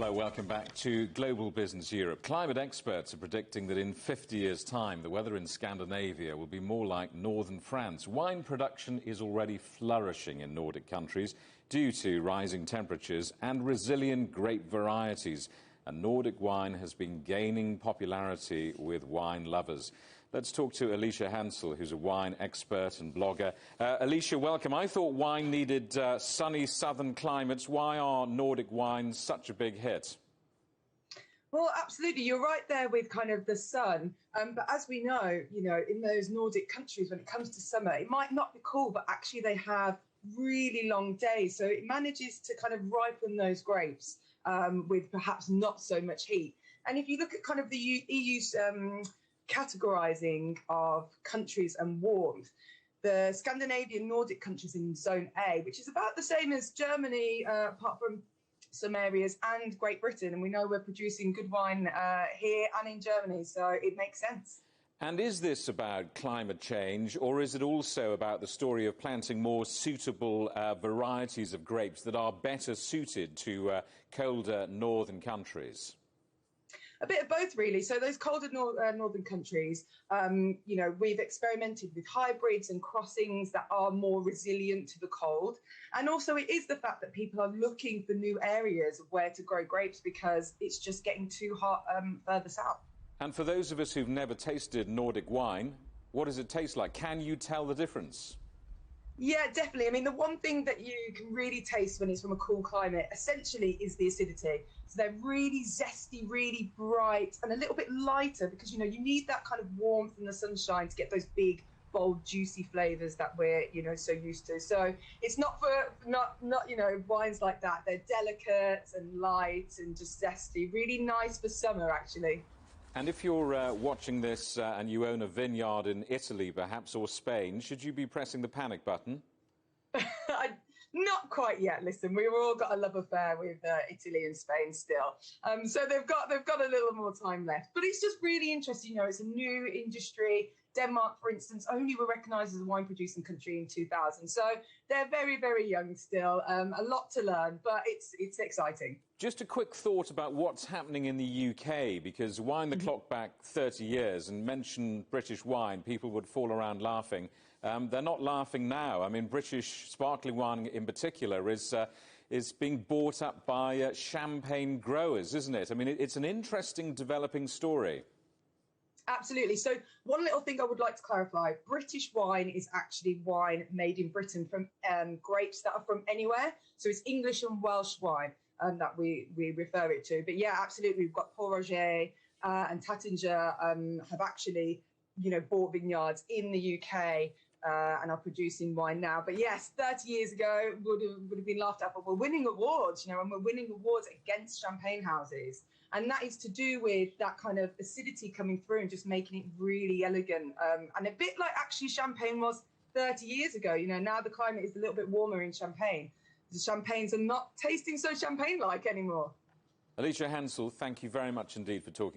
Hello, welcome back to Global Business Europe. Climate experts are predicting that in 50 years' time, the weather in Scandinavia will be more like northern France. Wine production is already flourishing in Nordic countries due to rising temperatures and resilient grape varieties. And Nordic wine has been gaining popularity with wine lovers. Let's talk to Alicia Hansel, who's a wine expert and blogger. Alicia, welcome. I thought wine needed sunny southern climates. Why are Nordic wines such a big hit? Well, absolutely. You're right there with kind of the sun. But as we know, in those Nordic countries, when it comes to summer, it might not be cool, but actually they have really long days. So it manages to kind of ripen those grapes with perhaps not so much heat. And if you look at kind of the EU's categorising of countries and warmth, the Scandinavian Nordic countries in Zone A, which is about the same as Germany, apart from some areas, and Great Britain. And we know we're producing good wine here and in Germany, so it makes sense. And is this about climate change, or is it also about the story of planting more suitable varieties of grapes that are better suited to colder northern countries? A bit of both, really. So those colder northern countries, we've experimented with hybrids and crossings that are more resilient to the cold. And also it is the fact that people are looking for new areas of where to grow grapes because it's just getting too hot further south. And for those of us who've never tasted Nordic wine, what does it taste like? Can you tell the difference? Yeah, definitely. I mean, the one thing that you can really taste when it's from a cool climate, essentially, is the acidity. So they're really zesty, really bright, and a little bit lighter because, you need that kind of warmth and the sunshine to get those big, bold, juicy flavours that we're, so used to. So it's not for wines like that. They're delicate and light and just zesty. Really nice for summer, actually. And if you're watching this and you own a vineyard in Italy, perhaps, or Spain, should you be pressing the panic button? Not quite yet. Listen, we've all got a love affair with Italy and Spain still. So they've got a little more time left. But it's just really interesting. It's a new industry. Denmark, for instance, only were recognised as a wine-producing country in 2000. So they're very, very young still. A lot to learn, but it's exciting. Just a quick thought about what's happening in the UK, because wind the clock back 30 years and mention British wine, people would fall around laughing. They're not laughing now. I mean, British sparkling wine in particular is being bought up by champagne growers, isn't it? I mean, it's an interesting developing story. Absolutely. So one little thing I would like to clarify, British wine is actually wine made in Britain from grapes that are from anywhere. So it's English and Welsh wine that we refer it to. But yeah, absolutely. We've got Port Roger and Taittinger have actually, bought vineyards in the UK and are producing wine now. But yes, 30 years ago would have been laughed at, but we're winning awards, and we're winning awards against champagne houses. And that is to do with that kind of acidity coming through and just making it really elegant. And a bit like actually champagne was 30 years ago. Now the climate is a little bit warmer in Champagne. The champagnes are not tasting so champagne-like anymore. Alicia Hansel, thank you very much indeed for talking.